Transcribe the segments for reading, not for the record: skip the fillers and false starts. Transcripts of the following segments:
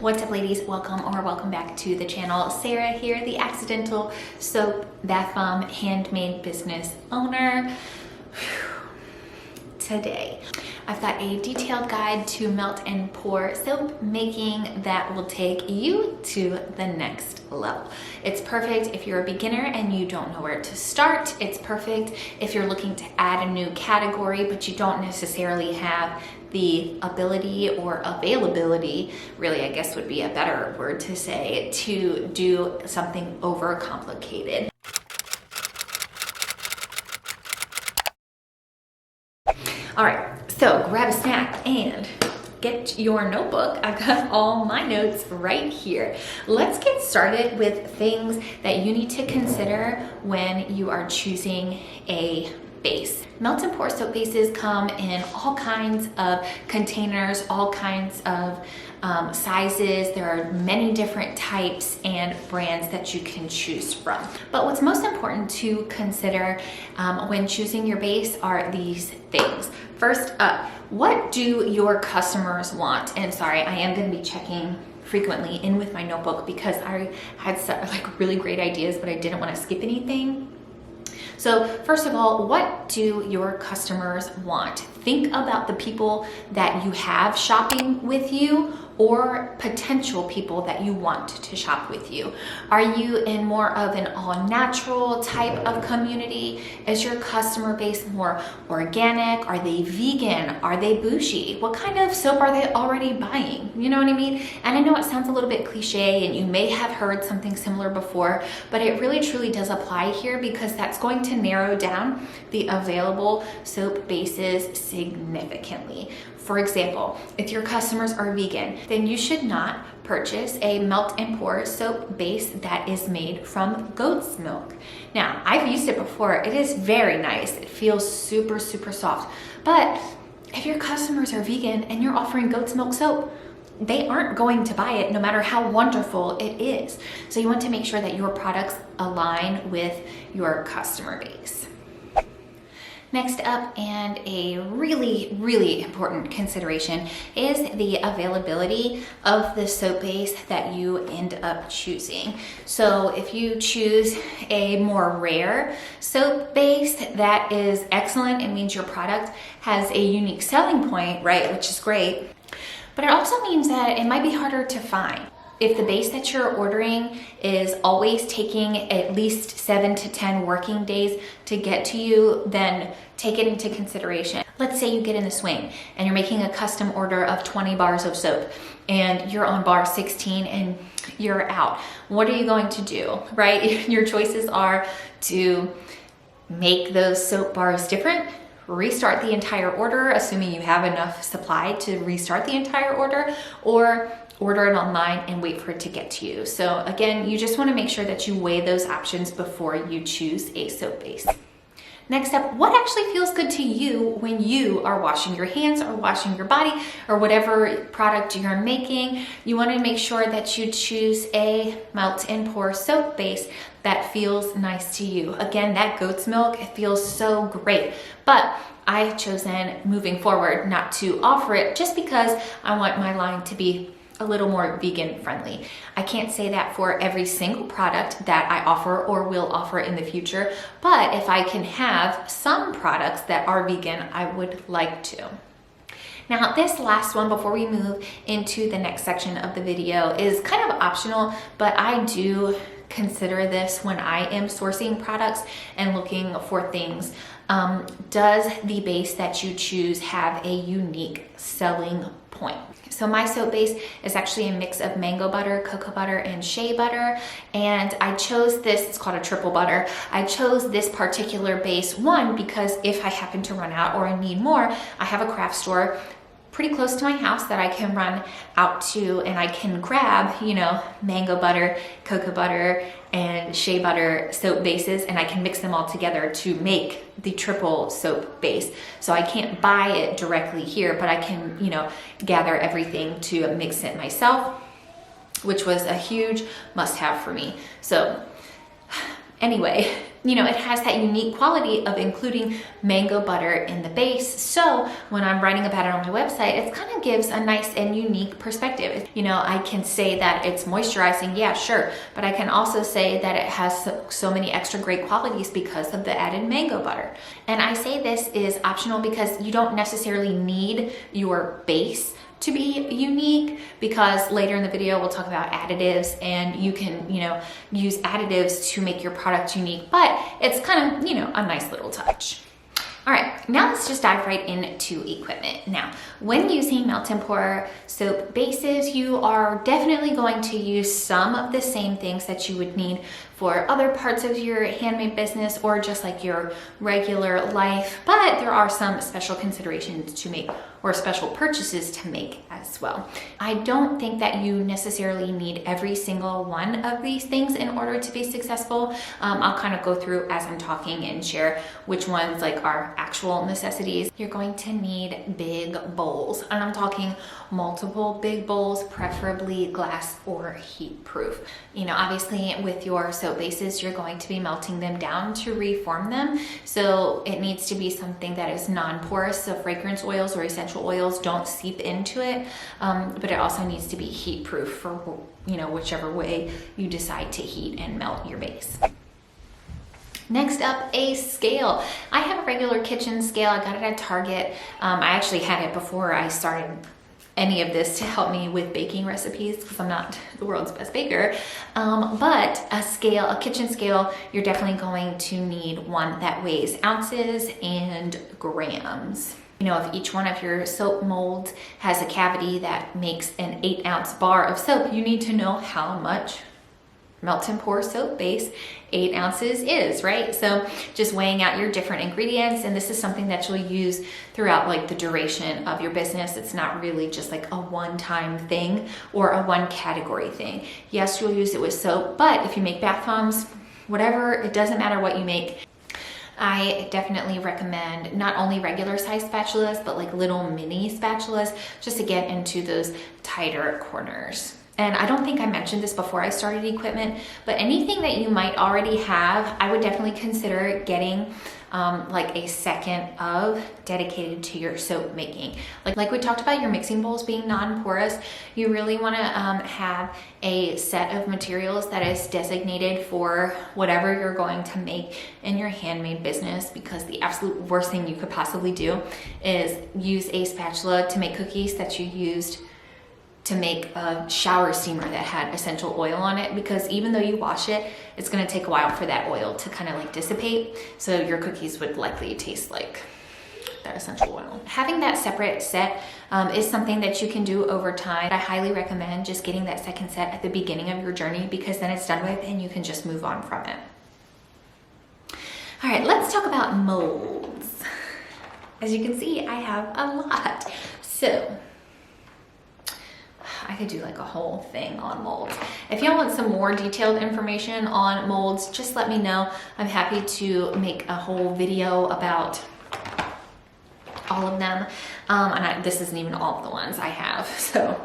What's up, ladies? Welcome back to the channel. Sarah here, the accidental soap bath bomb handmade business owner. Today I've got a detailed guide to melt and pour soap making that will take you to the next level. It's perfect if you're a beginner and you don't know where to start. It's perfect if you're looking to add a new category but you don't necessarily have the ability or availability, really I guess would be a better word to say, to do something overcomplicated. All right, so grab a snack and get your notebook. I've got all my notes right here. Let's get started with things that you need to consider when you are choosing a base. Melt and pour soap bases come in all kinds of containers, all kinds of sizes. There are many different types and brands that you can choose from. But what's most important to consider when choosing your base are these things. First up, what do your customers want? And sorry, I am going to be checking frequently in with my notebook because I had like really great ideas, but I didn't want to skip anything. So first of all, what do your customers want? Think about the people that you have shopping with you or potential people that you want to shop with you. Are you in more of an all-natural type of community? Is your customer base more organic? Are they vegan? Are they bougie? What kind of soap are they already buying? You know what I mean? And I know it sounds a little bit cliche and you may have heard something similar before, but it really truly does apply here because that's going to narrow down the available soap bases significantly. For example, if your customers are vegan, then you should not purchase a melt and pour soap base that is made from goat's milk. Now, I've used it before. It is very nice. It feels super, super soft. But if your customers are vegan and you're offering goat's milk soap, they aren't going to buy it no matter how wonderful it is. So you want to make sure that your products align with your customer base. Next up, and a really, really important consideration, is the availability of the soap base that you end up choosing. So if you choose a more rare soap base, that is excellent. It means your product has a unique selling point, right? Which is great. But it also means that it might be harder to find. If the base that you're ordering is always taking at least 7 to 10 working days to get to you, then take it into consideration. Let's say you get in the swing and you're making a custom order of 20 bars of soap and you're on bar 16 and you're out. What are you going to do, right? Your choices are to make those soap bars different, restart the entire order, assuming you have enough supply to restart the entire order, or order it online and wait for it to get to you. So again, you just want to make sure that you weigh those options before you choose a soap base. Next up, what actually feels good to you when you are washing your hands or washing your body or whatever product you're making? You want to make sure that you choose a melt and pour soap base that feels nice to you. Again, that goat's milk, it feels so great. But I've chosen moving forward not to offer it just because I want my line to be a little more vegan friendly. I can't say that for every single product that I offer or will offer in the future, but if I can have some products that are vegan, I would like to. Now, this last one before we move into the next section of the video is kind of optional, but I do consider this when I am sourcing products and looking for things. Does the base that you choose have a unique selling point? So my soap base is actually a mix of mango butter, cocoa butter, and shea butter. And I chose this, it's called a triple butter. I chose this particular base, one, because if I happen to run out or I need more, I have a craft store pretty close to my house that I can run out to and I can grab, you know, mango butter, cocoa butter, and shea butter soap bases and I can mix them all together to make the triple soap base. So I can't buy it directly here, but I can, you know, gather everything to mix it myself, which was a huge must-have for me. So Anyway, you know, it has that unique quality of including mango butter in the base. So when I'm writing about it on my website, it kind of gives a nice and unique perspective. You know, I can say that it's moisturizing, yeah, sure, but I can also say that it has so many extra great qualities because of the added mango butter. And I say this is optional because you don't necessarily need your base to be unique, because later in the video we'll talk about additives, and you can, you know, use additives to make your product unique, but it's kind of, you know, a nice little touch. All right, now let's just dive right into equipment. Now, when using melt and pour soap bases, you are definitely going to use some of the same things that you would need for other parts of your handmade business or just like your regular life, but there are some special considerations to make or special purchases to make as well. I don't think that you necessarily need every single one of these things in order to be successful. I'll kind of go through as I'm talking and share which ones like are actual necessities. You're going to need big bowls, and I'm talking multiple big bowls, preferably glass or heat proof. You know, obviously with your soap bases, you're going to be melting them down to reform them. So it needs to be something that is non-porous, so fragrance oils or essential oils don't seep into it, but it also needs to be heat proof for, you know, whichever way you decide to heat and melt your base. Next up, a scale. I have a regular kitchen scale. I got it at Target. I actually had it before I started any of this to help me with baking recipes because I'm not the world's best baker. But a scale, a kitchen scale, you're definitely going to need one that weighs ounces and grams. You know, if each one of your soap molds has a cavity that makes an 8-ounce bar of soap, you need to know how much melt and pour soap base 8 ounces is, right? So just weighing out your different ingredients, and this is something that you'll use throughout like the duration of your business. It's not really just like a one-time thing or a one category thing. Yes, you'll use it with soap, but if you make bath bombs, whatever, it doesn't matter what you make. I definitely recommend not only regular size spatulas, but like little mini spatulas just to get into those tighter corners. And I don't think I mentioned this before I started equipment, but anything that you might already have, I would definitely consider getting like a second of dedicated to your soap making. Like we talked about your mixing bowls being non-porous, you really want to have a set of materials that is designated for whatever you're going to make in your handmade business, because the absolute worst thing you could possibly do is use a spatula to make cookies that you used to make a shower steamer that had essential oil on it, because even though you wash it, it's going to take a while for that oil to kind of like dissipate. So your cookies would likely taste like that essential oil. Having that separate set is something that you can do over time. I highly recommend just getting that second set at the beginning of your journey, because then it's done with and you can just move on from it. All right, let's talk about molds. As you can see, I have a lot. So I could do like a whole thing on molds. If y'all want some more detailed information on molds, just let me know. I'm happy to make a whole video about all of them. This isn't even all of the ones I have. So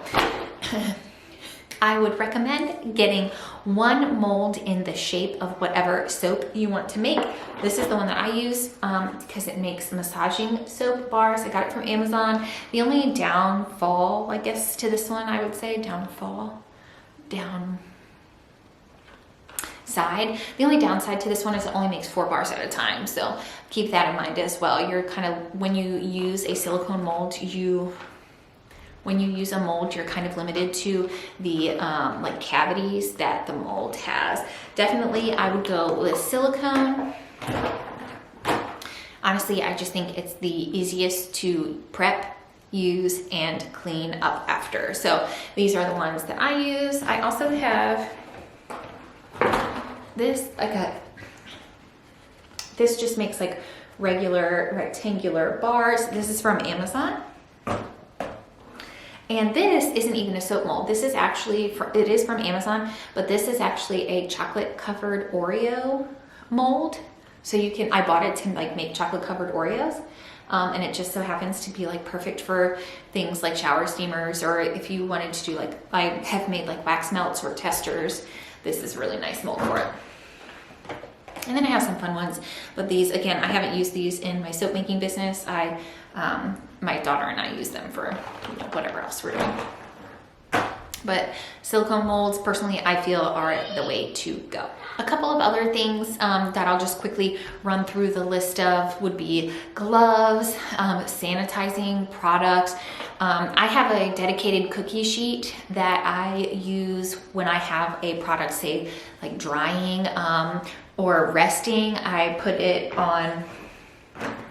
I would recommend getting one mold in the shape of whatever soap you want to make. This is the one that I use because it makes massaging soap bars. I got it from Amazon. The only downfall, I guess, to this one, I would say downside. The only downside to this one is it only makes 4 bars at a time. So keep that in mind as well. You're kind of, when you use a silicone mold, when you use a mold, you're kind of limited to the like cavities that the mold has. Definitely, I would go with silicone. Honestly, I just think it's the easiest to prep, use, and clean up after. So these are the ones that I use. I also have this, this just makes like regular rectangular bars. This is from Amazon. And this isn't even a soap mold. This is actually, it is from Amazon, but this is actually a chocolate covered Oreo mold. So you can, I bought it to like make chocolate covered Oreos. And it just so happens to be like perfect for things like shower steamers, or if you wanted to do like, I have made like wax melts or testers. This is a really nice mold for it. And then I have some fun ones, but these, again, I haven't used these in my soap making business. My daughter and I use them for, you know, whatever else we're doing. But silicone molds, personally, I feel are the way to go. A couple of other things that I'll just quickly run through the list of would be gloves, sanitizing products. I have a dedicated cookie sheet that I use when I have a product, say like drying or resting. I put it on,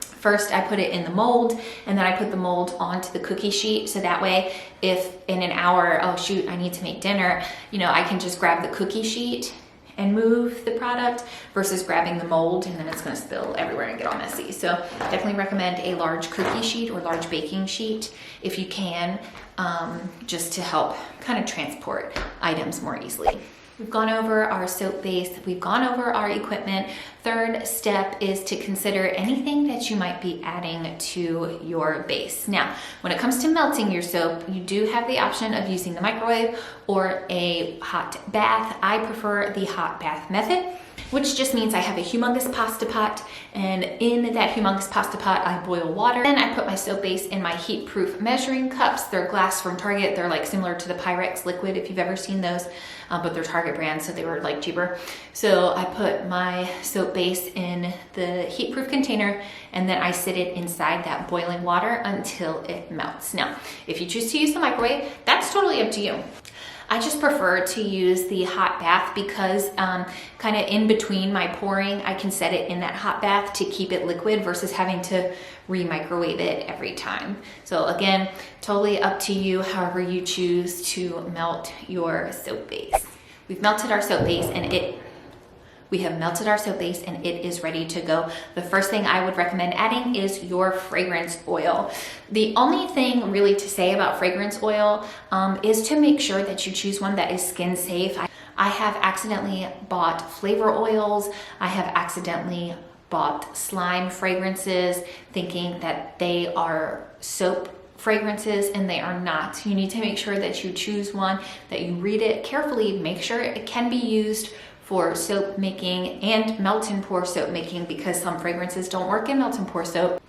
first I put it in the mold, and then I put the mold onto the cookie sheet. So that way, if in an hour, oh shoot, I need to make dinner, you know, I can just grab the cookie sheet and move the product versus grabbing the mold, and then it's gonna spill everywhere and get all messy. So definitely recommend a large cookie sheet or large baking sheet if you can, just to help kind of transport items more easily. We've gone over our soap base, we've gone over our equipment. Third step is to consider anything that you might be adding to your base. Now, when it comes to melting your soap, you do have the option of using the microwave or a hot bath. I prefer the hot bath method, which just means I have a humongous pasta pot, and in that humongous pasta pot, I boil water. Then I put my soap base in my heat-proof measuring cups. They're glass from Target. They're like similar to the Pyrex liquid, if you've ever seen those, but they're Target brand, so they were like cheaper. So I put my soap base in the heat-proof container, and then I sit it inside that boiling water until it melts. Now, if you choose to use the microwave, that's totally up to you. I just prefer to use the hot bath because kind of in between my pouring, I can set it in that hot bath to keep it liquid versus having to re-microwave it every time. So again, totally up to you, however you choose to melt your soap base. We've melted our soap base and it is ready to go. The first thing I would recommend adding is your fragrance oil. The only thing really to say about fragrance oil is to make sure that you choose one that is skin safe. I have accidentally bought flavor oils. I have accidentally bought slime fragrances thinking that they are soap fragrances, and they are not. You need to make sure that you choose one, that you read it carefully, make sure it can be used for soap making and melt and pour soap making, because some fragrances don't work in melt and pour soap.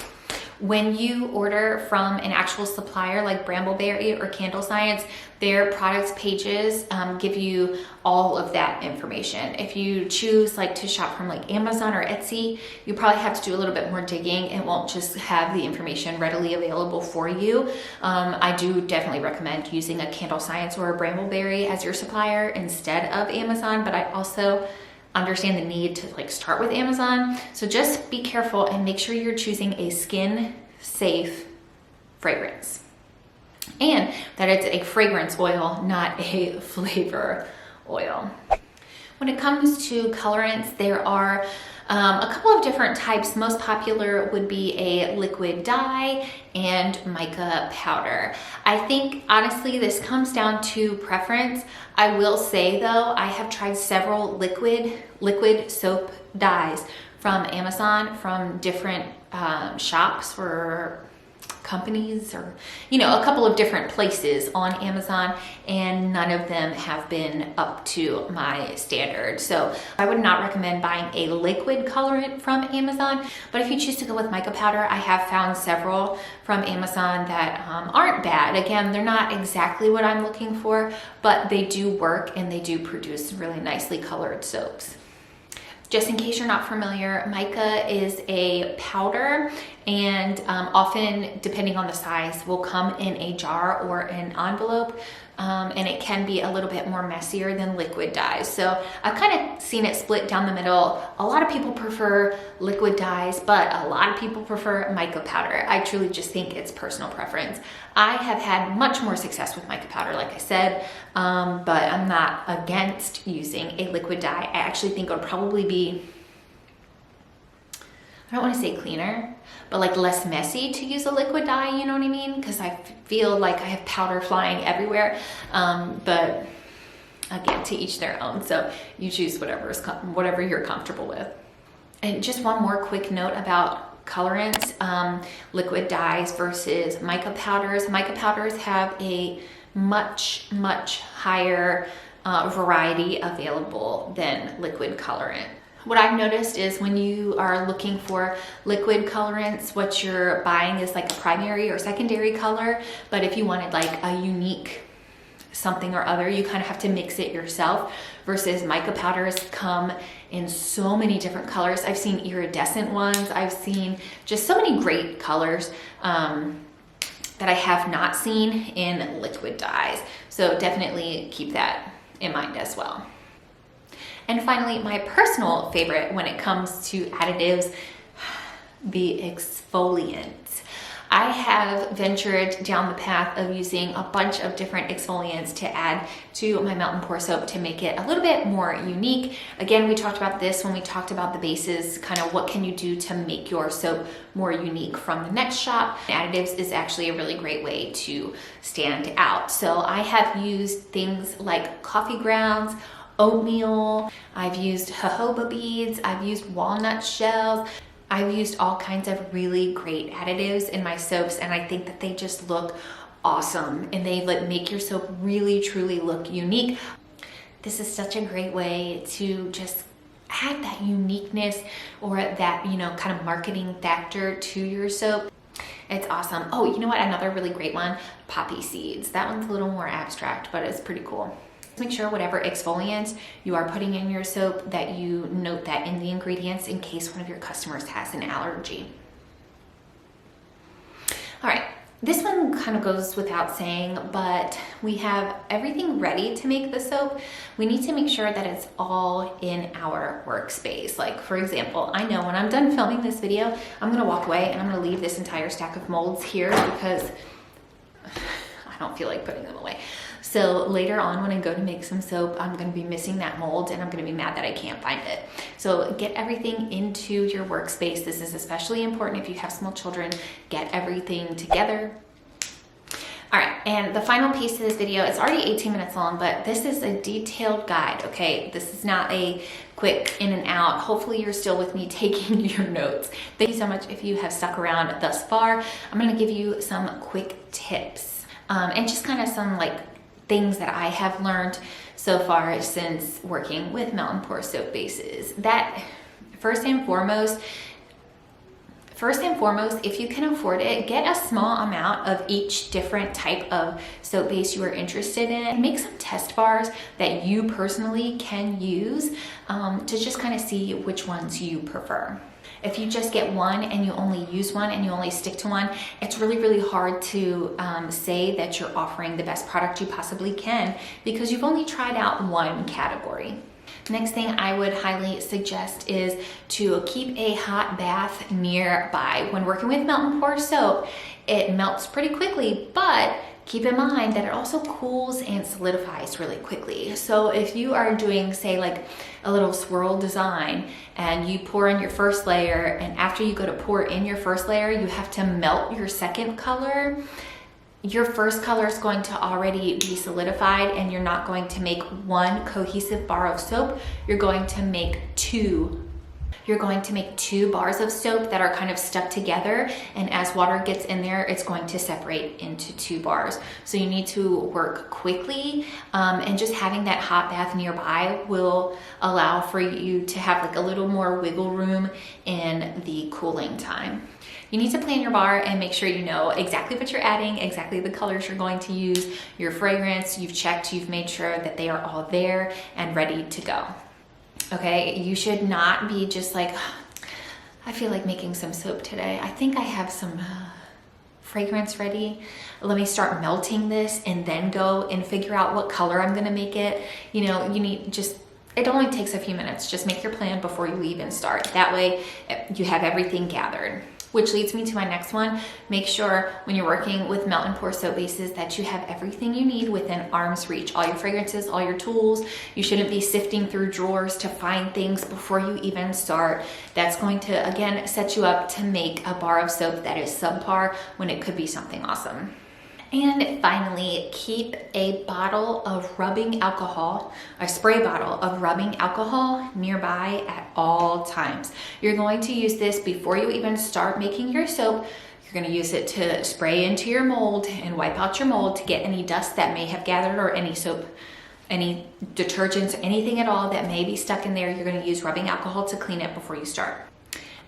When you order from an actual supplier like Brambleberry or Candle Science, their products pages give you all of that information. If you choose like to shop from like Amazon or Etsy, you probably have to do a little bit more digging. It won't just have the information readily available for you. I do definitely recommend using a Candle Science or a Brambleberry as your supplier instead of Amazon, but I also understand the need to like start with Amazon. So just be careful and make sure you're choosing a skin safe fragrance, and that it's a fragrance oil, not a flavor oil. When it comes to colorants, there are a couple of different types. Most popular would be a liquid dye and mica powder. I think honestly this comes down to preference. I will say though, I have tried several liquid soap dyes from Amazon, from different shops or companies, or you know, a couple of different places on Amazon, and none of them have been up to my standard. So I would not recommend buying a liquid colorant from Amazon, but if you choose to go with mica powder, I have found several from Amazon that aren't bad. Again, they're not exactly what I'm looking for, but they do work and they do produce really nicely colored soaps. Just in case you're not familiar, mica is a powder, and often, depending on the size, will come in a jar or an envelope, and it can be a little bit more messier than liquid dyes. So I've kind of seen it split down the middle. A lot of people prefer liquid dyes, but a lot of people prefer mica powder. I truly just think it's personal preference. I have had much more success with mica powder, like I said, but I'm not against using a liquid dye. I actually think it would probably be, I don't want to say cleaner, but like less messy to use a liquid dye, you know what I mean? Because I feel like I have powder flying everywhere, but again, to each their own. So you choose whatever you're comfortable with. And just one more quick note about colorants, liquid dyes versus mica powders. Mica powders have a much higher variety available than liquid colorant. What I've noticed is when you are looking for liquid colorants, what you're buying is like a primary or secondary color. But if you wanted like a unique something or other, you kind of have to mix it yourself, versus mica powders come in so many different colors. I've seen iridescent ones. I've seen just so many great colors that I have not seen in liquid dyes. So definitely keep that in mind as well. And finally, my personal favorite when it comes to additives, the exfoliant. I have ventured down the path of using a bunch of different exfoliants to add to my Melt and Pour soap to make it a little bit more unique. Again, we talked about this when we talked about the bases, kind of what can you do to make your soap more unique from the next shop. Additives is actually a really great way to stand out. So I have used things like coffee grounds, oatmeal, I've used jojoba beads, I've used walnut shells. I've used all kinds of really great additives in my soaps, and I think that they just look awesome and they make your soap really truly look unique. This is such a great way to just add that uniqueness or that, you know, kind of marketing factor to your soap. It's awesome. Oh, you know what? Another really great one, poppy seeds. That one's a little more abstract, but it's pretty cool. Make sure whatever exfoliant you are putting in your soap that you note that in the ingredients in case one of your customers has an allergy. All right, this one kind of goes without saying, but we have everything ready to make the soap. We need to make sure that it's all in our workspace. Like, for example, I know when I'm done filming this video, I'm gonna walk away and I'm gonna leave this entire stack of molds here because I don't feel like putting them away. So later on when I go to make some soap, I'm gonna be missing that mold and I'm gonna be mad that I can't find it. So get everything into your workspace. This is especially important if you have small children. Get everything together. All right, and the final piece of this video, it's already 18 minutes long, but this is a detailed guide, okay? This is not a quick in and out. Hopefully you're still with me taking your notes. Thank you so much if you have stuck around thus far. I'm gonna give you some quick tips and just kind of some like things that I have learned so far since working with Melt and Pour soap bases. That first and foremost, if you can afford it, get a small amount of each different type of soap base you are interested in. Make some test bars that you personally can use to just kind of see which ones you prefer. If you just get one and you only use one and you only stick to one, it's really, really hard to say that you're offering the best product you possibly can because you've only tried out one category. Next thing I would highly suggest is to keep a hot bath nearby. When working with Melt and Pour soap, it melts pretty quickly, but keep in mind that it also cools and solidifies really quickly. So if you are doing, say, like a little swirl design and you pour in your first layer, and after you go to pour in your first layer, you have to melt your second color, your first color is going to already be solidified and you're not going to make one cohesive bar of soap. You're going to make two. You're going to make two bars of soap that are kind of stuck together, and as water gets in there, it's going to separate into two bars. So you need to work quickly, and just having that hot bath nearby will allow for you to have like a little more wiggle room in the cooling time. You need to plan your bar and make sure you know exactly what you're adding, exactly the colors you're going to use, your fragrance, you've checked, you've made sure that they are all there and ready to go. Okay, you should not be just like, I feel like making some soap today. I think I have some fragrance ready. Let me start melting this and then go and figure out what color I'm gonna make it. You know, you need just, it only takes a few minutes. Just make your plan before you even start. That way you have everything gathered. Which leads me to my next one. Make sure when you're working with Melt and Pour soap bases that you have everything you need within arm's reach. All your fragrances, all your tools. You shouldn't be sifting through drawers to find things before you even start. That's going to, again, set you up to make a bar of soap that is subpar when it could be something awesome. And finally, keep a bottle of rubbing alcohol, a spray bottle of rubbing alcohol nearby at all times. You're going to use this before you even start making your soap. You're going to use it to spray into your mold and wipe out your mold to get any dust that may have gathered or any soap any detergents, anything at all that may be stuck in there, you're going to use rubbing alcohol to clean it before you start.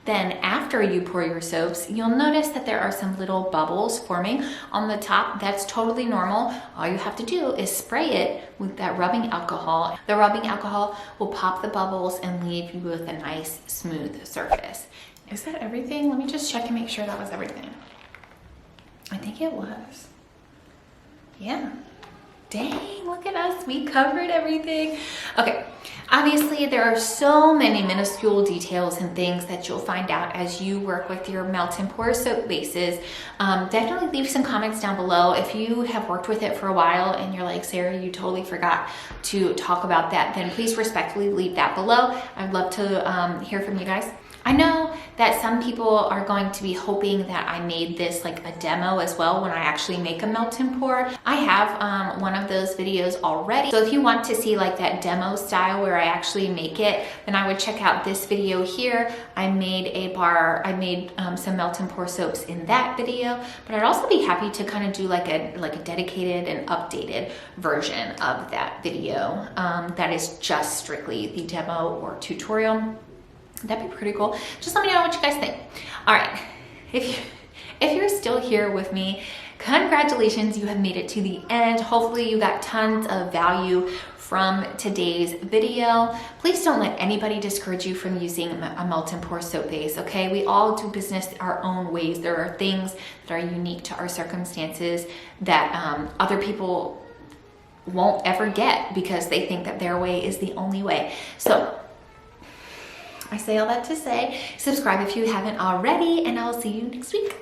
Then after you pour your soaps, you'll notice that there are some little bubbles forming on the top. That's totally normal. All you have to do is spray it with that rubbing alcohol. The rubbing alcohol will pop the bubbles and leave you with a nice smooth surface. Is that everything? Let me just check and make sure that was everything. I think it was. Yeah. Dang, look at us, we covered everything. Okay, obviously there are so many minuscule details and things that you'll find out as you work with your melt and pour soap bases. Definitely leave some comments down below. If you have worked with it for a while and you're like, Sarah, you totally forgot to talk about that, then please respectfully leave that below. I'd love to hear from you guys. I know that some people are going to be hoping that I made this like a demo as well when I actually make a melt and pour. I have one of those videos already. So if you want to see like that demo style where I actually make it, then I would check out this video here. I made some melt and pour soaps in that video, but I'd also be happy to kind of do like a dedicated and updated version of that video that is just strictly the demo or tutorial. That'd be pretty cool. Just let me know what you guys think. All right, if you're still here with me, congratulations, you have made it to the end. Hopefully you got tons of value from today's video. Please don't let anybody discourage you from using a melt and pour soap base, okay? We all do business our own ways. There are things that are unique to our circumstances that other people won't ever get because they think that their way is the only way. So I say all that to say, subscribe if you haven't already, and I'll see you next week.